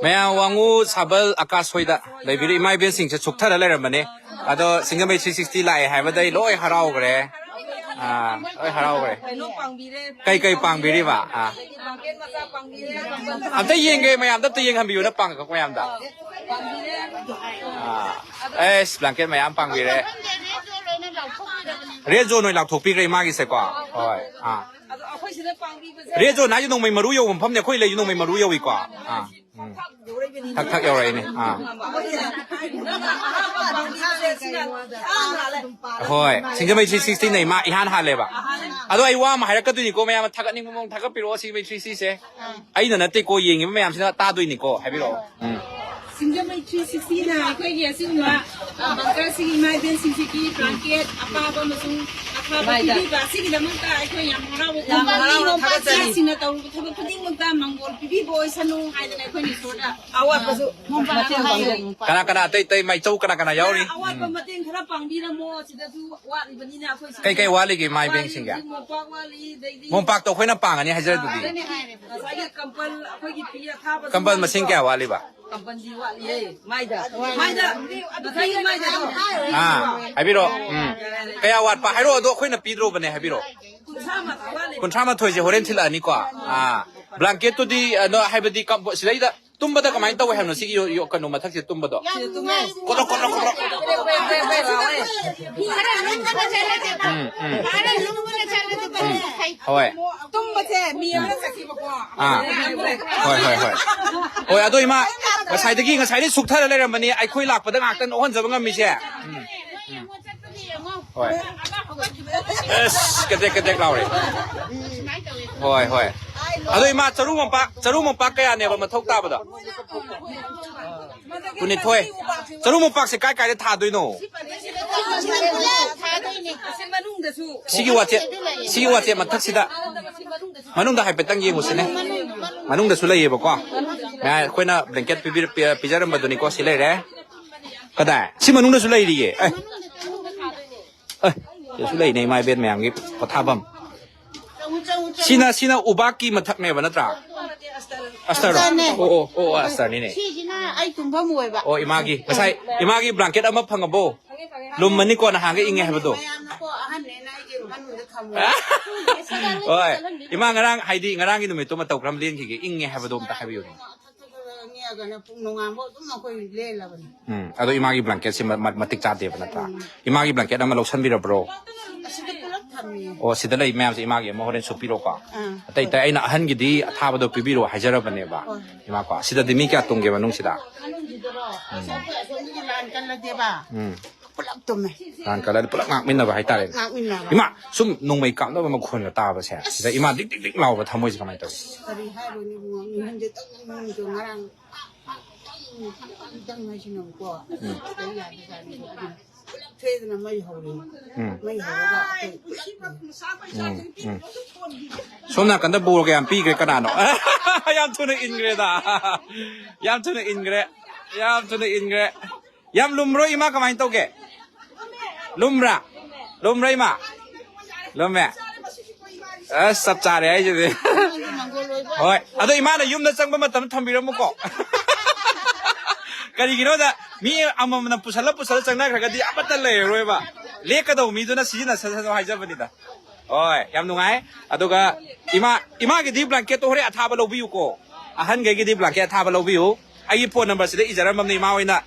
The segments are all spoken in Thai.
แม่วังงูซาเบลอากาศสวยดะเลยวิริไม่เป็นสิ่งจะฉุกเฉินอะไรแบบนี้อะสิงคโปร์360ไลท์ให้มาได้ร้อยฮาราโอเกรร้อยฮาราโอเกรไกลปังบิริวะอันที่ยิงไงไม่อันที่ยิงทำบิวนะปังกับไม่อันดะบลังเก็ตไม่อันปังบิริเรียกโจนหน่อยหลักถูกปีกเลยมากที่สุดกว่าโอ้ยเรียกโจนนะยังต้องไม่มารู้โยมผมเนี่ยคุยเลยยังต้องไม่มารู้โยอีกกว่าทักเอาอะไรนี่โอ้ยสิงคโปร์360ไหนมาอีฮันฮันเลยปะอะตัวไอ้ว่ามาให้ก็ตัวนี้ก็ไม่มาทักกันนี่มึงทักก็ไปรู้ว่าสิงคโปร์360ไอ้นั่นน่ะตีโกยิงไม่ยามสินะตาด้วยนี่ก็ให้ไปรู้สิงคโปร์360นะก็เยอะสิว่าบังคับสิไม่เป็นสิงคโปร์บลังเก็ตอาป้าก็มาส่งอาป้าไปที่บ้านสิแล้วมันก็ไอ้คนยังเราเราสินะตัวทุกคนที่มันตามมังกรพี่บอยสนุกให้ในคนนี้สุดอ่ะเอาว่าก็สุมันมาเที่ยวกันกันเตยไม่จูกันยาวนี่เอาว่าก็มาเที่ยวครับปังดีนะโมสิเดี๋ยวดูว่าอีวันนี้นะคนใกล้ๆว่าเลยกี่ไม่เป็นสิ่งอย่างมุมปากตัวคนน่ะปังอันนี้ให้เจอดูดิกัมปัลมาสิ่งแก่ว่าเลยปะKapan jiwa liye, Maida, Maida, Maida. ให้พี่โรแกวัดปะให้โรตัวคุยน่ะปีโรปะเนี่ยให้พี่โรคุณชามาถอยจะหัวเร่นทีละนี่กว่าบลังเก็ตตัวดีเนาะให้บดีกับสิได้ดะตุ้มบดก็ไม่ต้องให้หนูสิโยกันหนูมาทักสิตุ้มบดก็ต้องโอ้ยตุ้มบดมีอะไรสักทีบอกว่าโอ้ยอะตัวอีมาใช้ตะกี้ก็ใช้ได้สุกท่าอะไรแบบนี้ไอ้คุยหลักปะตั้งอักตั้งโอนจะมันก็มีแช่โอ้ยกระเดกเราเลยโอ้ยอะตัวอีมาจะรู้มันปักแกเนี่ยมันทุกตาปะต่อคุณนี่ถ้วยจะรู้มันปักสิไกลได้ทาด้วยโน่สิกิวัดเจมันทักสิดะมันนุ่งได้ให้ไปตั้งยี่มุสิเนี่ยมันนุ่งได้สุดเลยบอกว่าแม่คุยน่ะแบงเก็ตพิจารณามาตัวนี้ก็สิเลยก็ได้สิมันนุ่งได้สุดเลยดีเอ้ยเดี๋ยวสุดเลยในไม้เบ็ดแม่งงี้พอท่าบัมสินะอุบากีมันทักเนี่ยวันนั้นตราอัสตาร์โอ้อัสตาร์นี่เนี่ยไอ้ตุ้มพ่อมวยปะโอ้อิมากีไม่ใช่อิมากีบลังเก็ตเอามาพังกับโบลุมมันนี่ก่อนหางก็อิงไงครับตัวโอ้ยอิมาgarangไฮดีgarangกินตัวมันตัวมาตกรำเลี้ยงขี้อิงไงครับตัวมันตะให้ไปอยู่เอาตัวอิมากีบลังเก็ตสิมาติดจ่าเดียบนะตาอิมากีบลังเก็ตเอามาลงชั้นบิโรโปรโอ้สิทธิ์เลยแม่สิอิมากีมาหัวเรนสุปิโรกว่าแต่ไอ้น่ะหันกี่ดีท่าบตัวปิบิโรให้เจอร์บันเนี่ยบ้าอิมากว่าสิทธิ์ดีมีแค่ตรงเกี่ยวกับนุ่งสิดาร้านก็เลยปลักงักมินนะว่าให้ตาเลยอิมาซุ่มนุ่งไม่กำแล้วมันคนละตาไปใช่แต่อิมาดิ๊กเราไปทำมวยสิทำไมตัวเทศน่ะไม่หอเลยไม่หอก็ส่วนนั้นกันตะบูรแกมปีกระดานเนาะยามทุนอินเกรดายามทุนอินเกรยามลุมรอยมาก็ไม่ต้องแกลุมไรมาลุมแม่สับจ่าเลยไอ้เจ้าโอ้ยอะตัวอีมาเนี่ยยุ่มนั่งจังมาทำบิโรมุกก็กันอีกโน่จะมีอามันนั่งปุชลจังนักกันดีอาบัตเลยรู้ป่ะเล็กก็ต้องมีตัวนั้นสินะสัให้เจ้าบันนี้นะโอ้ยยามนุ่งไงอะตัวก็อีมาก็ดีบลังเก็ตตัวเรื่องท่าบอลวิวก็หันก็ดีบลังเก็ตท่าบอลวิวไอ้โฟนนัมเบอร์สิได้อีจาระมันนี่มาไว้นะ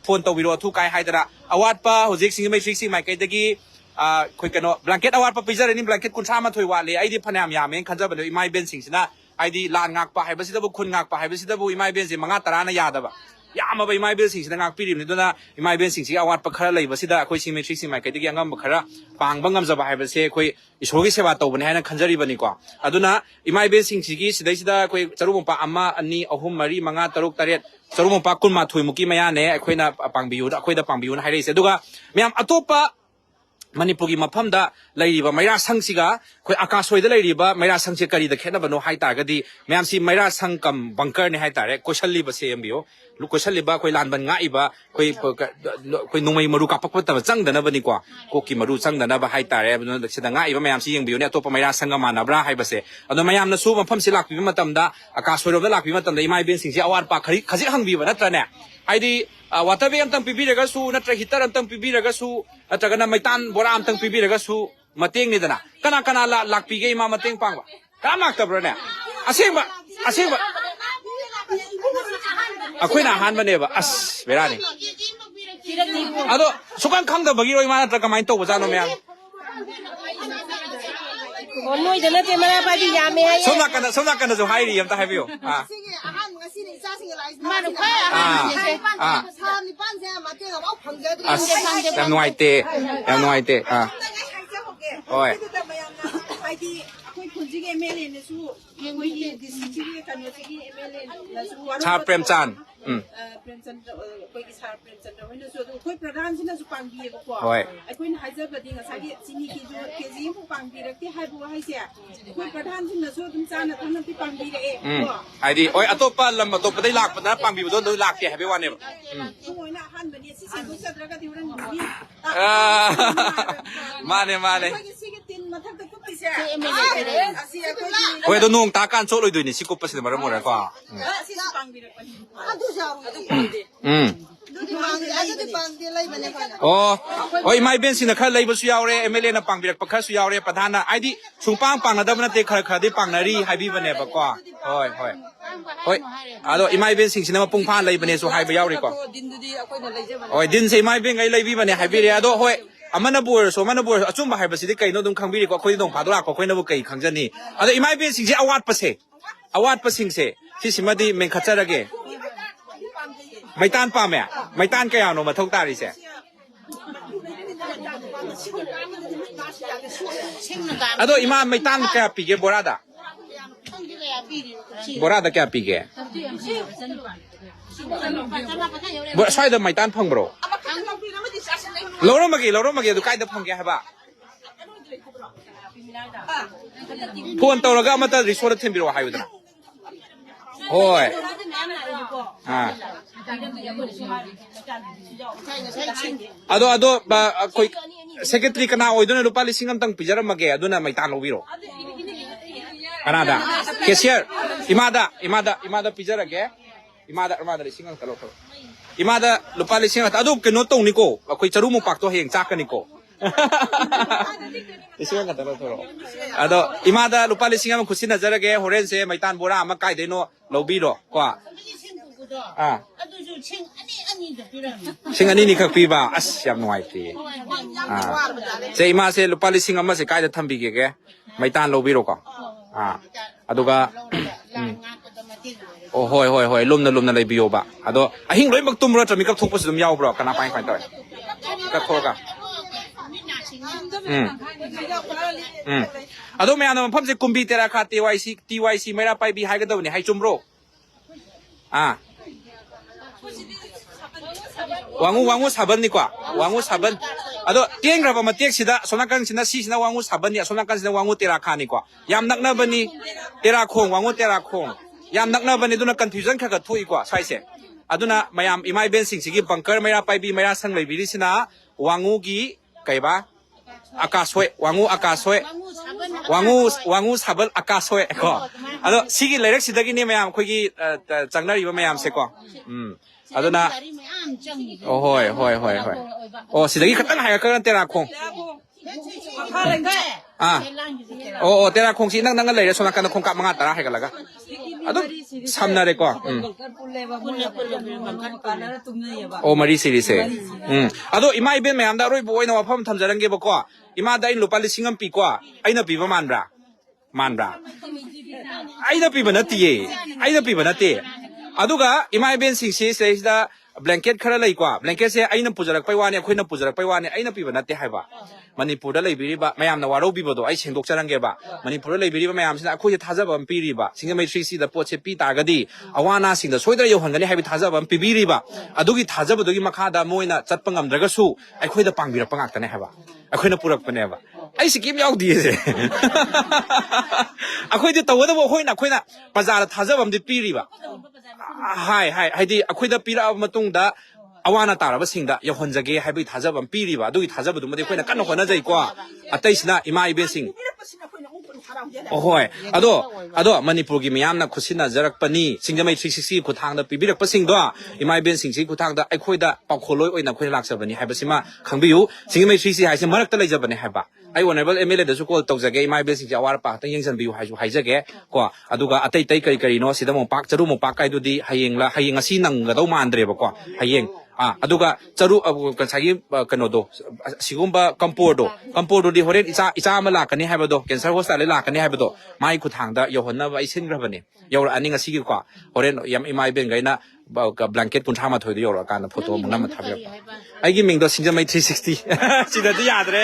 โฟนตัววิโรทุกใครให้แต่ละอวาดป้าหัวจิกสิงไม่ฟิกซิ่งไม่ใครตะกี้คุยกันเนาะบลังเก็ตอวาดป้าพิจารณานี่บลังเก็ตคุณชามาถอยวาเลยไอ้ที่พนักงานเองขันจะเป็นอีไม่เป็นสิ่งสินะไอ้ที่ลานงักป้าให้เป็นสิทธิ์บุคคลงักป้าให้เป็นสิทธิ์บุอีไม่เป็นสิ่งมังงะตระนายาดบ่ยามาไปไม่เป็นสิ่งที่งักปีริมนี่ตัวน่ะไม่เป็นสิ่งที่อวาดปะคาเลยบ่สิดาคุยสิ่งไม่ฟิกซิ่งไม่ใครตะกี้งักปะคาปังบังงัมจะบ่ให้เป็นสิ่งคุยอิสโรกิเสวะตัวบนให้นั่นขันจะรีบนี่กว่าอะดูนะไม่เป็นสิ่งที่สิดาคุยจะรู้มั้งป้าอาม่าอันนี้เอาหุ่มมารีมังงะตรุกตะเรียดจะรู้มั้งป้าคุณมาถอยมุกี้ไม่ยาเนี่ยคุยน่ะปังบิวนะคุยน่ะปังบิวนะให้ได้เสียดูก็ไม่ยามอัตุปะ มณีปุกิมาพัมดาเลยรีบไม่ราสังสิกาคุยอากาศสวยได้เลยรีบไม่ราสังสิการีได้แค่นั้นบโนให้ตายก็ดีแม่มสิไม่ราสังกัมบังเกอร์นี่ให้ตายเลยกุศลีบเสียมบิวลูกกุศลีบคุยลานบันง่ายบะคุยนุ่มไม่มาดูกับพักพักแต่จังเดินนะบันดีกว่ากูกิมาดูจังเดินนะบะให้ตายเลยบันนั้นเสดง่ายบะแม่มสิยังบิวเนี่ยตัวปไม่ราสังกัมมานาบราให้บะเสียอันนั้นแม่มนั่นสู้มันพัมสิลักปีมาตั้มดาอากาศสวยเราได้ลักปีมาตั้มได้ไม่เป็นสิ่งที่อวารปากขจิหังบิวนั่นตระเนี่ยไอ้ดีวัตถุเวียมตั้งปีบีเรกัสูนัตระฮิตร์ตั้งปีบีเรกัสูนัตระกันนั้นไม่ตันโบราณตั้งปีบีเรกัสูมาเตียงนี่นะกันลักปีเกยมาเตียงปังวะกันมากตับเลยเนี่ยอาเซียงบะคุยน่าหันมาเนี่ยบะเวลานี่อะดูสุขันขังเดบกิโรยมานัตระกันไม่โตวจ้าโนเมียโอ้ยจะเล่นเป็นอะไรไปที่ยาเมย์สมนักกันจะให้ดียมตาให้บิวมาดูค่อยจำนวนเตะโอ้ยชาเปรมจันเปรมจันคุยกิชาเปรมจันเราไม่รู้ส่วนคุยประธานที่น่าจะปังบีกว่าไอ้คุยหายใจประเดี๋ยวสักที่นี่คือที่ผู้ปังบีแล้วที่ให้บัวให้เสียคุยประธานที่น่าช่วยตุ้มจานนะทั้งนั้นที่ปังบีเองไอ้ดีโอ้ยอัตโตปะลำอัตโตปะได้หลักปะนะปังบีโดนหลักแกให้ไปวันเนี่ยขโมยหน้าหันแบบนี้สิบุษราก็ที่วันนี้มาเนี่ยโอ้ยตัวนุ่งตาการโซ่เลยด้วยนี่สิกุปสิมาเรื่องอะไรกว่าโอ้ยไม่เป็นสินะข้าเลยบุษยาวเลยไม่เล่นนะปังบีรักปักข้าสุยาวเลยประธานนะไอ้ดิสุงปังนะดับนั้นเตะขาได้ปังนารีให้บีบันเนี่ยปะกว่าโอ้ยอะดูไม่เป็นสิ่งสินะมาปุ่งพานเลยบันเนี่ยสุให้ไปยาวเลยกว่าโอ้ยดินใช่ไม่เป็นไงเลยบีบันเนี่ยให้บีเลยอะดูโอ้ยอามันนับบัวโซมันนับบัวจุ่มบ่ให้ภาษีได้ไกลโน้ตตรงขังบีดีกว่าคุยตรงผาตุลาก็คุยนับบัวไกลขังจันนี่อะดูไม่เป็นสิ่งที่อวาดภาษีเสที่สิมาดีเมงขัดใจระเกไม่ต้านป้าแม่ไม่ต้านแกเอาโนมาทงตาดิเสอะดูมาไม่ต้านแกปีเกโบราดาแกปีเกใช่เดิมไม่ต้านพังบรเราเมื่อกี้ดูใกล้เดิมพังแกฮะบ้าพูนตัวเราก็มาตัดรีสอร์ทเทมบิโรหายอยู่นะโอ้ยอะดูคุยเซกตรีกันเอาไว้ดูนะรูปาลิสิงห์ตั้งพิจารณามาแกดูนะไม่ต้านเราวิโรอันนั้นได้เคเซียร์อิมาดาพิจารณาแกอิมาดาลิสิงห์กันแล้วอิมาดารูปาลิสิงห์อะดูแกโน้ตตรงนี้ก็คุยจะรู้มุปักตัวเฮงจากกันนี่ก็ลิสิงห์กันแล้วอะดูอิมาดารูปาลิสิงห์มันคุยนะจะระแกโฮเรนเซ่ไม่ต้านโบราณมาใกล้เดโนเราบิโรกว่าชิงอันนี้นี่คือปีบ้าอัศยามหน่วยทีเจ้ามาเสลุปาลิสิงห์มาเสกายจะทำบีเกะไม่ต้านเราบิโรก็อะดูก็โอ้โหลุ่มนั่นเลยบิโอบะอะดูอะหิงเลยมักตุ้มเราจะมีกับทุกประสิทธิ์ยาวบล็อกกันนะไปต่อยก็โคกันอะดูไม่เอามันพัมจะกุมบีเตระคาTYCไม่ได้ไปบีให้กันตัวนี้ให้จุ่มโรวังงูสับนี่กว่าวังงูสับอะดูเตียงเรามาเตียงสิดาส่วนนักการสินะสินะวังงูสับนี่ส่วนนักการสินะวังงูเตระคานี่กว่ายามนักนาบันนี่เตระคงวังงูเตระคงยามนักนาบันนี่ดูนักคอนฟิวชั่นแค่กับทุกอีกว่าใช่เสียอะดูนะมายามอีไม่เป็นสิ่งสิ่งบังเกอร์ไม่ได้ไปบีไม่ได้สังเลยบีดิสินะวังงูกี่ไก่บ้าอากาศสวยวังงูอากาศสวยวังงูสับอากาศสวยก็อะดูสิ่งเลยเล็กสิ่งที่นี่มายามคุยกี่จังนั้นอยู่มายามเสกว่าอะดูนะโอ้โหโอ้สิ่งที่ขัดตั้งหายก็เตระคงโอ้เตระคงสิ่งนั่งเลยส่วนนักการคงกลับมาตระให้กันละกันอะดูซ้ำนั่นเลยก็โอ้มาดีสิริเสอะดูอีมาอีเป็นมายามดารวยบวยนะว่าพ่อมันทำจะรังเก็บก็อีมาได้ลุปาลิสิงห์ปีกว่าไอ้น่ะปีประมาณบราไอ้น่ะปีบันตีอะดูก็อีมาเป็นสิ่งที่เสียดาย blanket khara lei kwa blanket se aina pujarak pai wani akhoi na pujarak pai wani aina piba natte haiba manipur da leibiriba mayam na waro bibodo ai sengdok charange ba manipur da leibiriba mayam sina akhoi thajaba am piriba singamai 3C da pot se pi targadi awana sing da soidra yohangani haibi thajaba am pibiriba adugi thajaba dogi makha da moina chatpa ngamdraga su akhoi da pangbira pangak tane haiba akhoi na purak pane ba ai sikim yaudi se akhoi de tawada bo khoi na khoi na bazar thajaba am de piriba hai haidi akhoi da pira matung da awana taraba singda yohonjage haibi thajaba am piriba adugi thajaba du made khoi na kanna khona jai kwa ataisina ima ibe sing ohoi ado manipur gi miyam na khusina jarak pani singjamai 360 khuthang da pibirak pasing do imai ben singsi khuthang da aikhoi da pakholoi oina khoi laksabani haibasima khangbiyu singjamai 360 haise marak ta leijabani haiba ai honorable MLA da su call tawjage imai ben singsi awar pa ta yengsan biyu haisu haijage ko aduga atai tai kari no sida mo pak charu mo pak kai du di hayeng asi nang ga dau mandre ba ko hayeng aduga charu kansagi kano do sigumba kampordo di horen icha ama lakani haiba do cancer hospital lakani haiba do mai khuthang da yohonna ba isin grabani yawra ani ngasi gi ko horen yam imai ben gaina blanket kuntha ma thoi do yawra kana photo mungna ma thabya ai gi mingdo singjamai 360 sida di yadre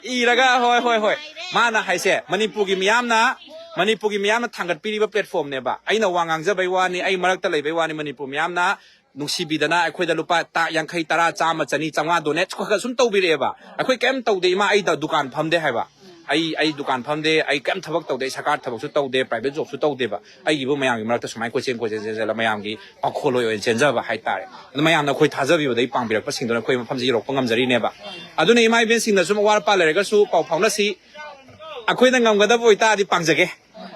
iraga hoi mana haise manipur gi miyamna thangat piriba platform ne ba aina wangang jabai wani ai marakta leibai wani manipur miyamna nungsibidana akhoi da lupa ta yankhai tara chama chani changwa donate khokha sum tawbire ba akhoi kem tawde ma ai da dukan phamde haiba ai dukan phamde ai kem thabak tawde sarkar thabak su tawde private job su tawde ba ai gi bu mayam gi marakta sumai ko chen la mayam gi akholo yo chenja ba hai tare mayam na khoi thajabi dai pangbirak pa singdona khoi mafam ji rok pangam jari ne ba aduna imai ben singna sum war pa lerega su pau phauna si akhoi na ngamgada boita di pangjage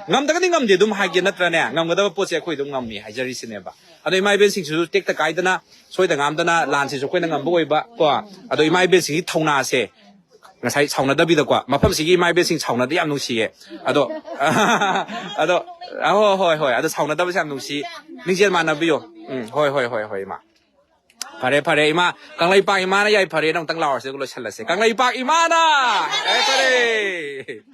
ngamdagadi ngamde dum haige natrane ngamgada poche akhoi dum ngammi haijari sineba ado imai ben sing su tekta kaidana soida ngamdana lansi su khoi na ngam boi ba ko ado imai ben sing thongna se ngasai chauna da bi da kwa mafam sigi imai ben sing chauna da yam nungsi ado hoi ado chauna da ba yam nungsi ningjel mana biyo hoi ma pare ima kanglai pa ima na yai pare nang tang lawar se ko lo chalase kanglai pa ima na pare